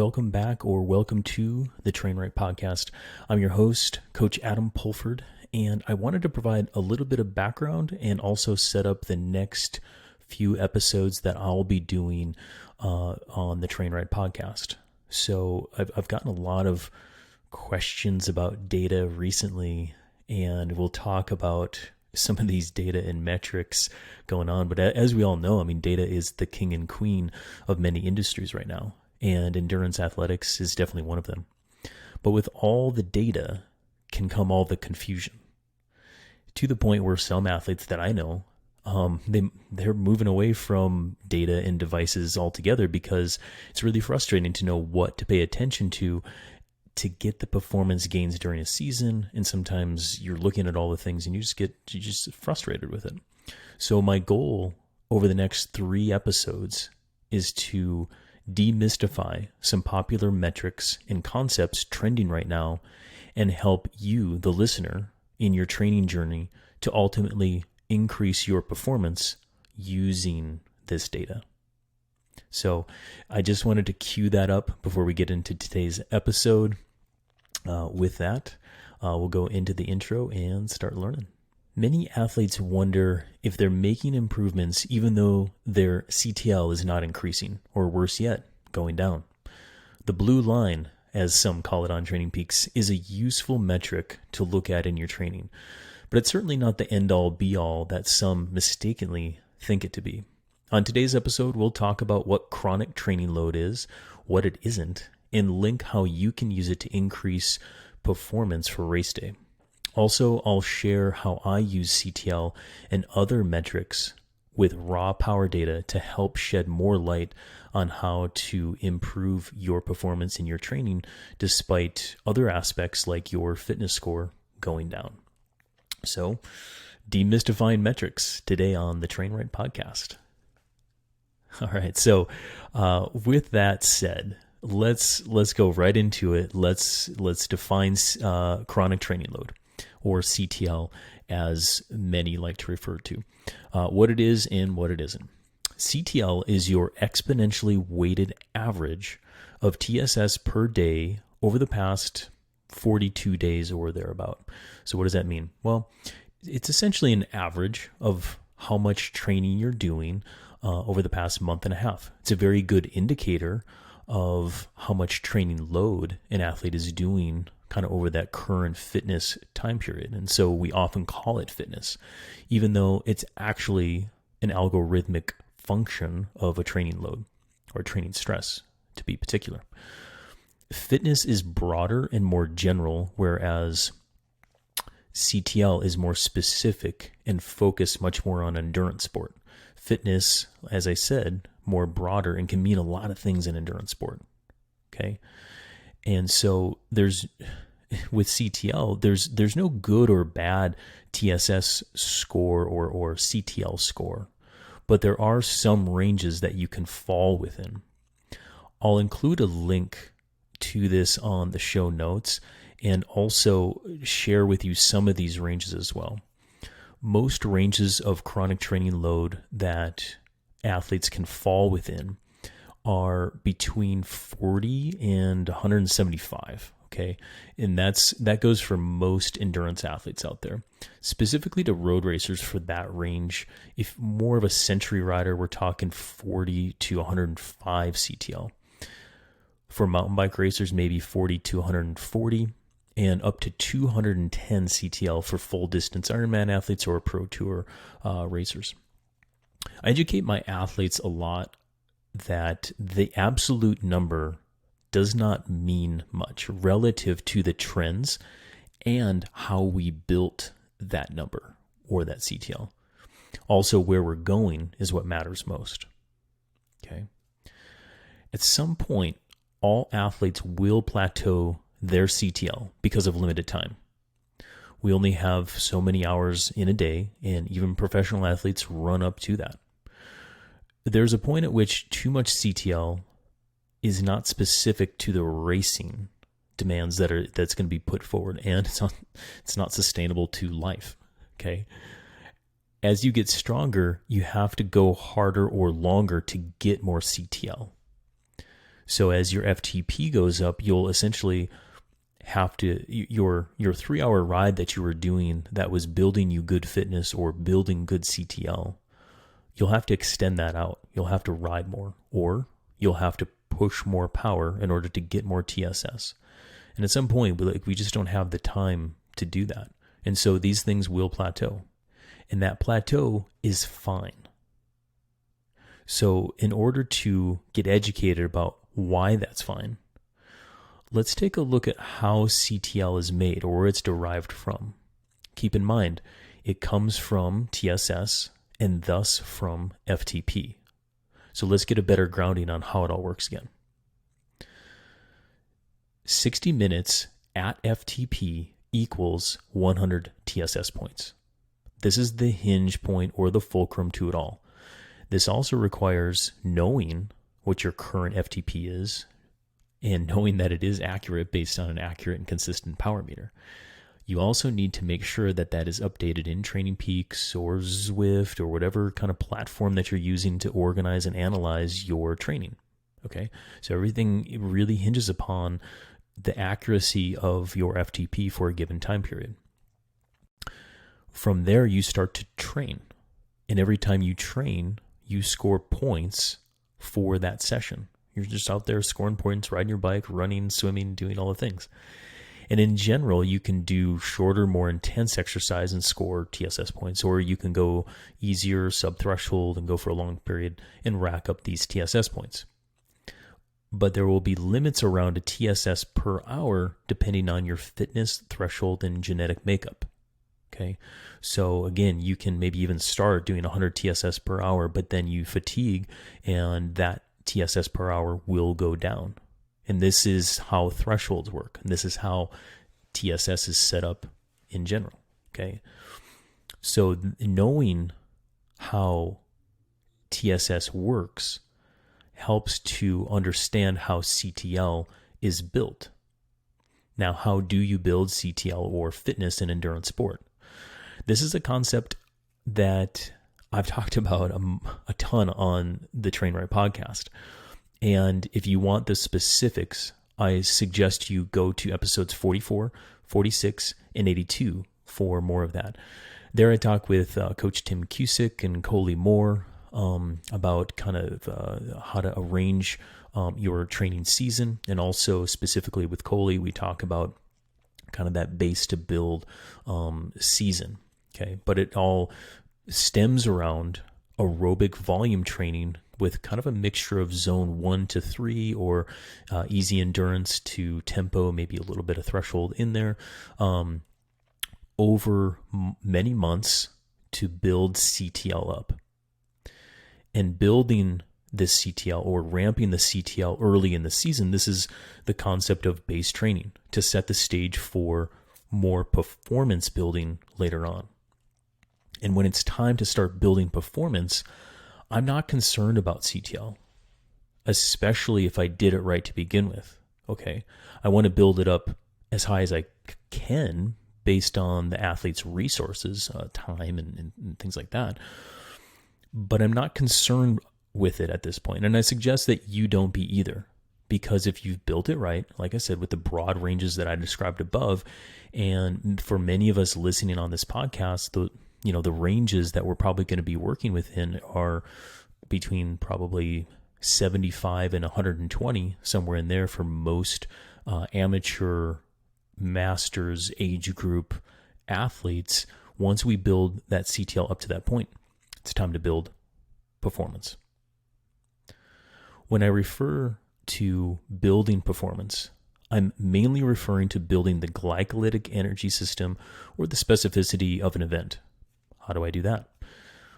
welcome back or welcome to the Train Right podcast. I'm your host, Coach Adam Pulford, and I wanted to provide a little bit of background and also set up the next few episodes that I'll be doing on the Train Right podcast. So I've gotten a lot of questions about data recently, and we'll talk about some of these data and metrics going on. But as we all know, I mean, data is the king and queen of many industries right now, and endurance athletics is definitely one of them. But with all the data can come all the confusion, to the point where some athletes that I know, they're moving away from data and devices altogether because it's really frustrating to know what to pay attention to get the performance gains during a season. And sometimes you're looking at all the things and you just frustrated with it. So my goal over the next 3 episodes is to demystify some popular metrics and concepts trending right now and help you, the listener, in your training journey to ultimately increase your performance using this data. So I just wanted to cue that up before we get into today's episode. With that, we'll go into the intro and start learning. Many athletes wonder if they're making improvements even though their CTL is not increasing, or worse yet, going down. The blue line, as some call it on Training Peaks, is a useful metric to look at in your training, but it's certainly not the end-all be-all that some mistakenly think it to be. On today's episode, we'll talk about what chronic training load is, what it isn't, and link how you can use it to increase performance for race day. Also, I'll share how I use CTL and other metrics with raw power data to help shed more light on how to improve your performance in your training despite other aspects like your fitness score going down. So, demystifying metrics today on the Train Right podcast. All right, so with that said, let's go right into it. Let's define chronic training load, or CTL, as many like to refer to, what it is and what it isn't. CTL is your exponentially weighted average of TSS per day over the past 42 days or thereabout. So what does that mean? Well, it's essentially an average of how much training you're doing over the past month and a half. It's a very good indicator of how much training load an athlete is doing kind of over that current fitness time period. And so we often call it fitness, even though it's actually an algorithmic function of a training load or training stress, to be particular. Fitness is broader and more general, whereas CTL is more specific and focused much more on endurance sport. Fitness, as I said, more broader and can mean a lot of things in endurance sport. Okay. And so with CTL, there's no good or bad TSS score or CTL score, but there are some ranges that you can fall within. I'll include a link to this on the show notes and also share with you some of these ranges as well. Most ranges of chronic training load that athletes can fall within are between 40 and 175, okay? And that goes for most endurance athletes out there. Specifically to road racers for that range, if more of a century rider, we're talking 40 to 105 CTL. For mountain bike racers, maybe 40 to 140, and up to 210 CTL for full distance Ironman athletes or Pro Tour racers. I educate my athletes a lot that the absolute number does not mean much relative to the trends and how we built that number or that CTL. Also, where we're going is what matters most. Okay. At some point, all athletes will plateau their CTL because of limited time. We only have so many hours in a day, and even professional athletes run up to that. There's a point at which too much CTL is not specific to the racing demands that's going to be put forward, and it's not sustainable to life. Okay. As you get stronger, you have to go harder or longer to get more CTL. So as your FTP goes up, you'll essentially have to, your 3-hour ride that you were doing that was building you good fitness or building good CTL, you'll have to extend that out. You'll have to ride more, or you'll have to push more power in order to get more TSS. And at some point, we just don't have the time to do that. And so these things will plateau. And that plateau is fine. So in order to get educated about why that's fine, let's take a look at how CTL is made or where it's derived from. Keep in mind, it comes from TSS and thus from FTP. So let's get a better grounding on how it all works again. 60 minutes at FTP equals 100 TSS points. This is the hinge point or the fulcrum to it all. This also requires knowing what your current FTP is and knowing that it is accurate based on an accurate and consistent power meter. You also need to make sure that that is updated in Training Peaks or Zwift or whatever kind of platform that you're using to organize and analyze your training. Okay, so everything really hinges upon the accuracy of your FTP for a given time period. From there, you start to train. And every time you train, you score points for that session. You're just out there scoring points, riding your bike, running, swimming, doing all the things. And in general, you can do shorter, more intense exercise and score TSS points, or you can go easier, sub-threshold, and go for a long period and rack up these TSS points. But there will be limits around a TSS per hour depending on your fitness, threshold, and genetic makeup. Okay, so again, you can maybe even start doing 100 TSS per hour, but then you fatigue and that TSS per hour will go down. And this is how thresholds work. And this is how TSS is set up in general. Okay. So knowing how TSS works helps to understand how CTL is built. Now, how do you build CTL or fitness and endurance sport? This is a concept that I've talked about a ton on the Train Right podcast. And if you want the specifics, I suggest you go to episodes 44, 46, and 82 for more of that. There I talk with Coach Tim Cusick and Coley Moore about kind of how to arrange your training season. And also specifically with Coley, we talk about kind of that base to build season. Okay, but it all stems around aerobic volume training with kind of a mixture of zone 1 to 3 or easy endurance to tempo, maybe a little bit of threshold in there, over many months to build CTL up. And building this CTL or ramping the CTL early in the season, this is the concept of base training to set the stage for more performance building later on. And when it's time to start building performance, I'm not concerned about CTL, especially if I did it right to begin with. Okay, I want to build it up as high as I can based on the athlete's resources, time, and things like that. But I'm not concerned with it at this point. And I suggest that you don't be either, because if you've built it right, like I said, with the broad ranges that I described above, and for many of us listening on this podcast, the ranges that we're probably going to be working within are between probably 75 and 120, somewhere in there for most amateur, masters, age group athletes. Once we build that CTL up to that point, it's time to build performance. When I refer to building performance, I'm mainly referring to building the glycolytic energy system or the specificity of an event. How do I do that?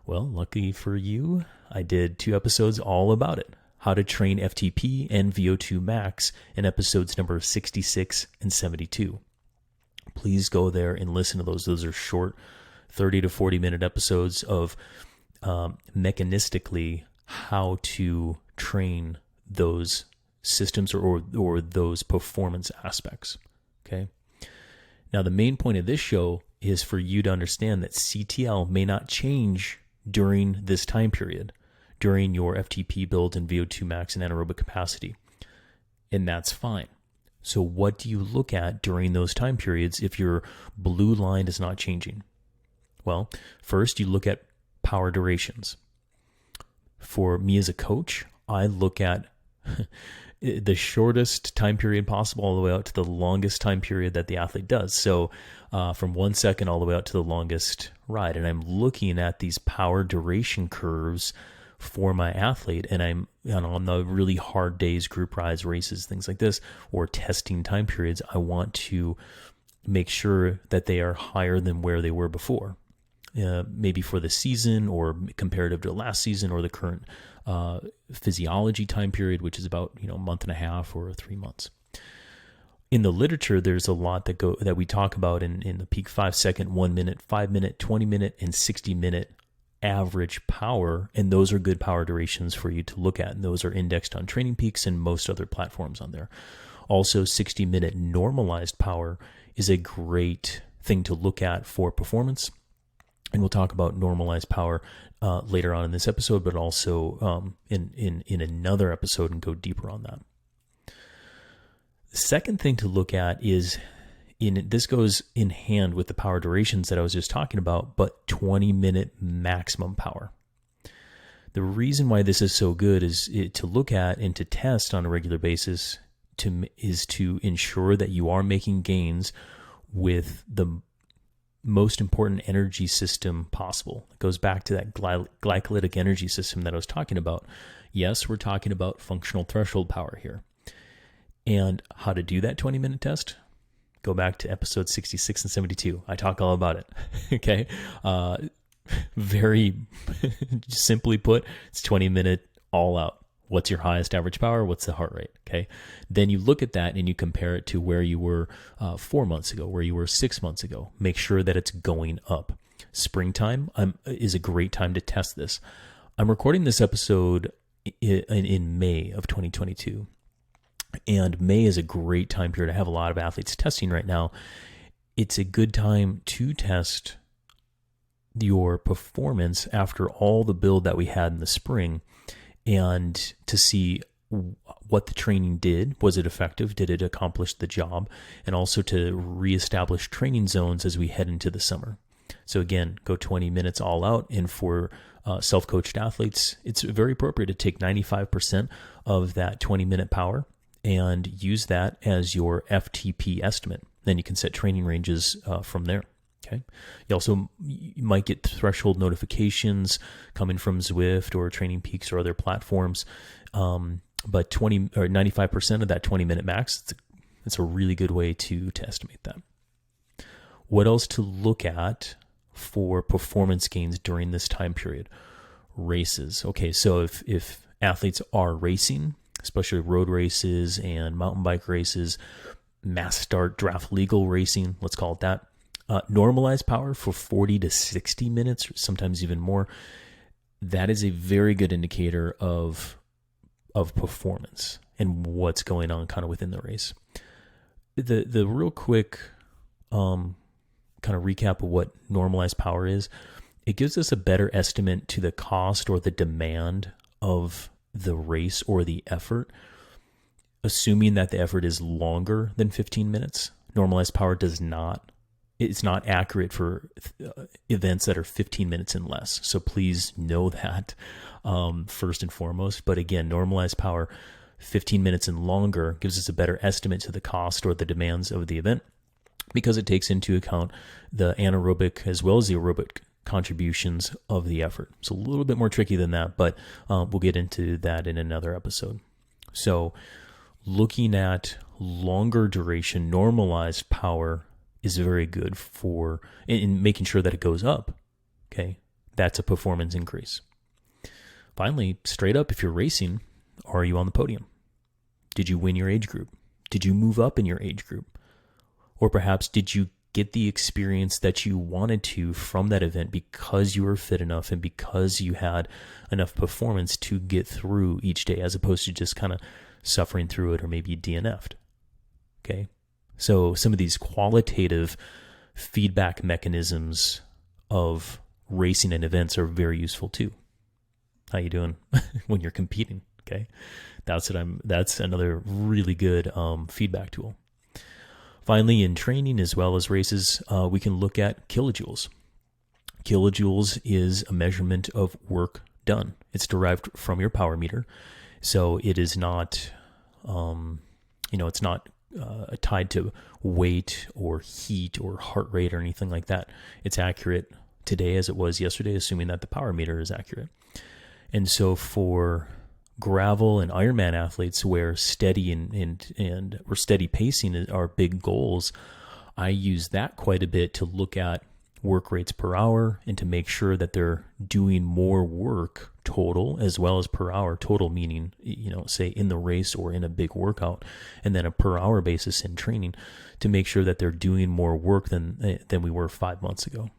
Well, lucky for you, I did 2 episodes all about it. How to train FTP and VO2 max in episodes number 66 and 72. Please go there and listen to those. Those are short 30 to 40 minute episodes of mechanistically how to train those systems or those performance aspects. Okay. Now, the main point of this show is for you to understand that CTL may not change during this time period, during your FTP build and VO2 max and anaerobic capacity. and that's fine. So what do you look at during those time periods if your blue line is not changing? Well, first you look at power durations. For me as a coach, I look at the shortest time period possible all the way out to the longest time period that the athlete does. So from 1 second all the way out to the longest ride. And I'm looking at these power duration curves for my athlete, and I'm on the really hard days, group rides, races, things like this, or testing time periods, I want to make sure that they are higher than where they were before. Maybe for the season or comparative to last season or the current physiology time period, which is about a month and a half or 3 months. In the literature, there's a lot that we talk about in the peak 5 second, 1 minute, 5 minute, 20 minute, and 60 minute average power, and those are good power durations for you to look at, and those are indexed on Training Peaks and most other platforms on there. Also, 60-minute normalized power is a great thing to look at for performance, and we'll talk about normalized power later on in this episode, but also in another episode and go deeper on that. The second thing to look at is, this goes in hand with the power durations that I was just talking about, but 20-minute maximum power. The reason why this is so good is to look at and to test on a regular basis is to ensure that you are making gains with the most important energy system possible. It goes back to that glycolytic energy system that I was talking about. Yes, we're talking about functional threshold power here. And how to do that 20-minute test? Go back to episode 66 and 72. I talk all about it. Okay. Very simply put, it's 20-minute all out. What's your highest average power? What's the heart rate? Okay. Then you look at that and you compare it to where you were 4 months ago, where you were 6 months ago. Make sure that it's going up. Springtime is a great time to test this. I'm recording this episode in May of 2022. And May is a great time period. I have a lot of athletes testing right now. It's a good time to test your performance after all the build that we had in the spring and to see what the training did. Was it effective? Did it accomplish the job? And also to reestablish training zones as we head into the summer. So again, go 20 minutes all out. And for self-coached athletes, it's very appropriate to take 95% of that 20-minute power and use that as your FTP estimate. Then you can set training ranges from there. Okay. You might get threshold notifications coming from Zwift or Training Peaks or other platforms. But 20 or 95% of that 20-minute max, it's a really good way to estimate that. What else to look at for performance gains during this time period? Races. Okay, so if athletes are racing, especially road races and mountain bike races, mass start draft legal racing, let's call it that. Normalized power for 40 to 60 minutes, or sometimes even more. That is a very good indicator of performance and what's going on kind of within the race. The real quick kind of recap of what normalized power is, it gives us a better estimate to the cost or the demand of the race or the effort, assuming that the effort is longer than 15 minutes. Normalized power it's not accurate for events that are 15 minutes and less. So please know that first and foremost. But again, normalized power, 15 minutes and longer, gives us a better estimate to the cost or the demands of the event because it takes into account the anaerobic as well as the aerobic contributions of the effort. It's a little bit more tricky than that, but we'll get into that in another episode. So looking at longer duration, normalized power is very good for in making sure that it goes up. Okay, that's a performance increase. Finally, straight up, if you're racing, are you on the podium? Did you win your age group? Did you move up in your age group? Or perhaps did you get the experience that you wanted to from that event because you were fit enough and because you had enough performance to get through each day, as opposed to just kind of suffering through it or maybe DNF'd? Okay. So some of these qualitative feedback mechanisms of racing and events are very useful too. How you doing when you're competing? Okay, that's another really good feedback tool. Finally, in training as well as races, we can look at kilojoules. Kilojoules is a measurement of work done. It's derived from your power meter, so it is not, it's not tied to weight or heat or heart rate or anything like that. It's accurate today as it was yesterday, assuming that the power meter is accurate. And so for gravel and Ironman athletes, where steady and or steady pacing are big goals, I use that quite a bit to look at work rates per hour and to make sure that they're doing more work total as well as per hour total, meaning, say in the race or in a big workout, and then a per hour basis in training to make sure that they're doing more work than we were 5 months ago.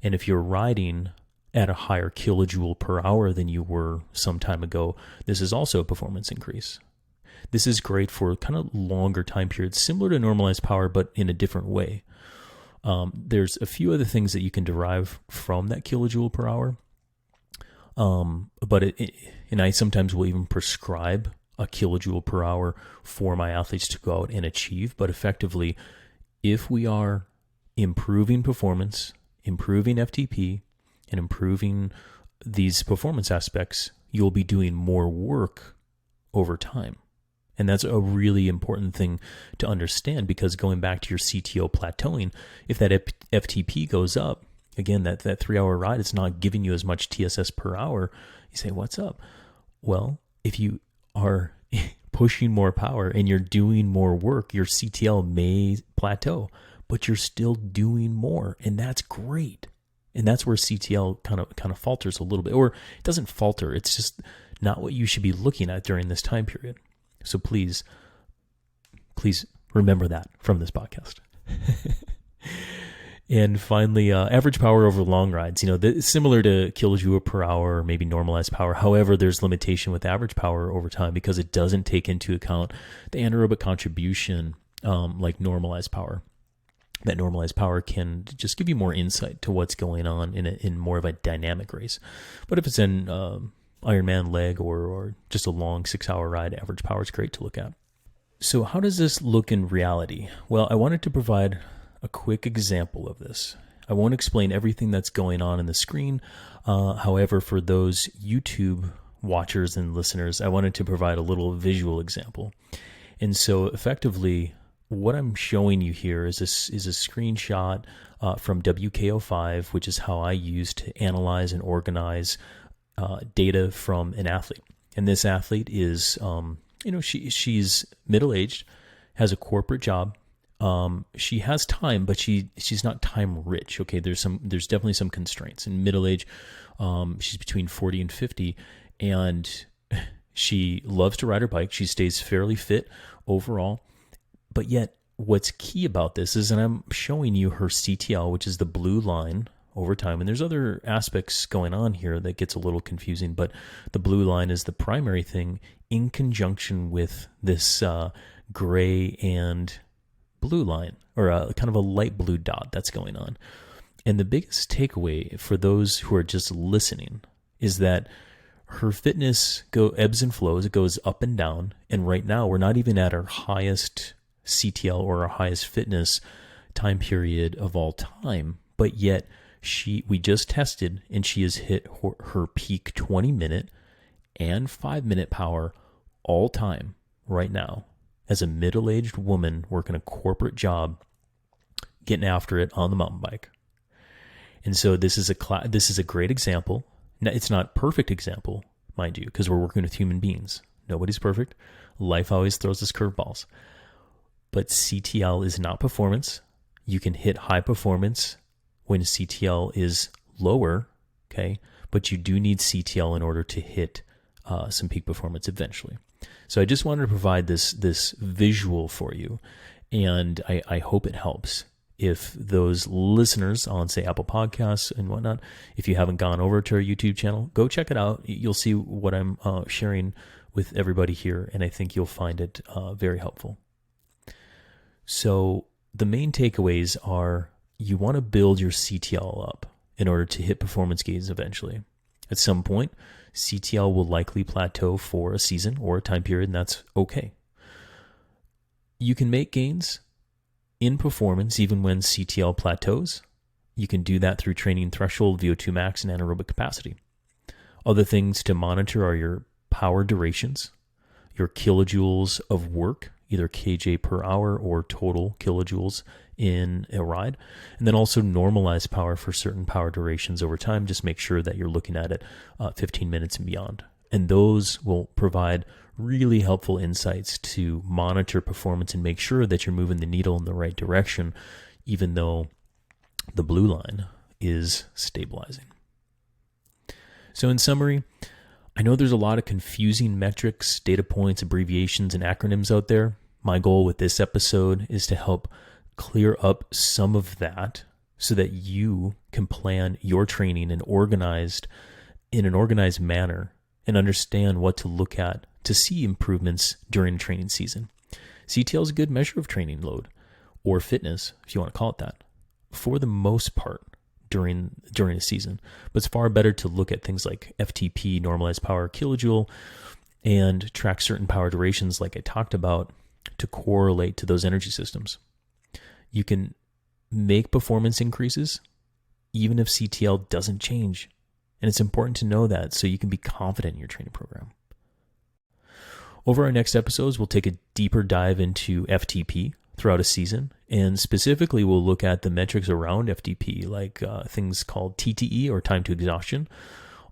And if you're riding at a higher kilojoule per hour than you were some time ago, this is also a performance increase. This is great for kind of longer time periods, similar to normalized power, but in a different way. There's a few other things that you can derive from that kilojoule per hour. And I sometimes will even prescribe a kilojoule per hour for my athletes to go out and achieve. But effectively, if we are improving performance, improving FTP, and improving these performance aspects, you'll be doing more work over time. And that's a really important thing to understand, because going back to your CTO plateauing, if that FTP goes up, again, that 3-hour ride, it's not giving you as much TSS per hour. You say, what's up? Well, if you are pushing more power and you're doing more work, your CTL may plateau, but you're still doing more, and that's great. And that's where CTL kind of falters a little bit, or it doesn't falter. It's just not what you should be looking at during this time period. So please remember that from this podcast. And finally, average power over long rides. Similar to kilojoule per hour, or maybe normalized power. However, there's limitation with average power over time because it doesn't take into account the anaerobic contribution like normalized power. That normalized power can just give you more insight to what's going on in more of a dynamic race. But if it's an Ironman leg or just a long 6-hour ride, average power is great to look at. So how does this look in reality? Well, I wanted to provide a quick example of this. I won't explain everything that's going on in the screen. However, for those YouTube watchers and listeners, I wanted to provide a little visual example. And so effectively, what I'm showing you here is a screenshot from WKO5, which is how I use to analyze and organize data from an athlete. And this athlete is, she's middle-aged, has a corporate job. She has time, but she's not time rich. Okay, there's definitely some constraints. In middle age, she's between 40 and 50, and she loves to ride her bike. She stays fairly fit overall. But yet, what's key about this is, and I'm showing you her CTL, which is the blue line over time. And there's other aspects going on here that gets a little confusing, but the blue line is the primary thing in conjunction with this gray and blue line, or kind of a light blue dot that's going on. And the biggest takeaway for those who are just listening is that her fitness ebbs and flows. It goes up and down. And right now, we're not even at our highest CTL or our highest fitness time period of all time, but yet we just tested and she has hit her peak 20-minute and 5-minute power all time right now as a middle-aged woman working a corporate job, getting after it on the mountain bike. And so this is a great example. Now, it's not a perfect example, mind you, because we're working with human beings. Nobody's perfect. Life always throws us curveballs. But CTL is not performance. You can hit high performance when CTL is lower, okay? But you do need CTL in order to hit some peak performance eventually. So I just wanted to provide this visual for you, and I hope it helps. If those listeners on, say, Apple Podcasts and whatnot, if you haven't gone over to our YouTube channel, go check it out. You'll see what I'm sharing with everybody here, and I think you'll find it very helpful. So the main takeaways are you want to build your CTL up in order to hit performance gains eventually. At some point, CTL will likely plateau for a season or a time period, and that's okay. You can make gains in performance even when CTL plateaus. You can do that through training threshold, VO2 max, and anaerobic capacity. Other things to monitor are your power durations, your kilojoules of work, either kJ per hour or total kilojoules in a ride, and then also normalize power for certain power durations over time. Just make sure that you're looking at it 15 minutes and beyond. And those will provide really helpful insights to monitor performance and make sure that you're moving the needle in the right direction, even though the blue line is stabilizing. So in summary, I know there's a lot of confusing metrics, data points, abbreviations, and acronyms out there. My goal with this episode is to help clear up some of that so that you can plan your training in an organized manner and understand what to look at to see improvements during training season. CTL is a good measure of training load or fitness, if you want to call it that, for the most part during a season. But it's far better to look at things like FTP, normalized power kilojoule, and track certain power durations like I talked about to correlate to those energy systems. You can make performance increases even if CTL doesn't change. And it's important to know that so you can be confident in your training program. Over our next episodes, we'll take a deeper dive into FTP throughout a season. And specifically, we'll look at the metrics around FTP, like things called TTE or time to exhaustion.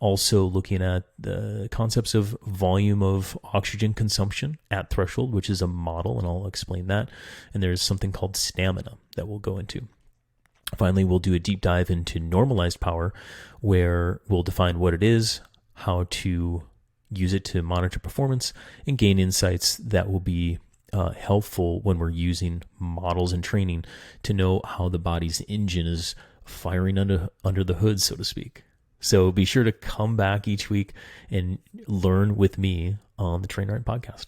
Also looking at the concepts of volume of oxygen consumption at threshold, which is a model, and I'll explain that. And there's something called stamina that we'll go into. Finally, we'll do a deep dive into normalized power, where we'll define what it is, how to use it to monitor performance, and gain insights that will be helpful when we're using models and training to know how the body's engine is firing under the hood, so to speak. So be sure to come back each week and learn with me on the Train Right podcast.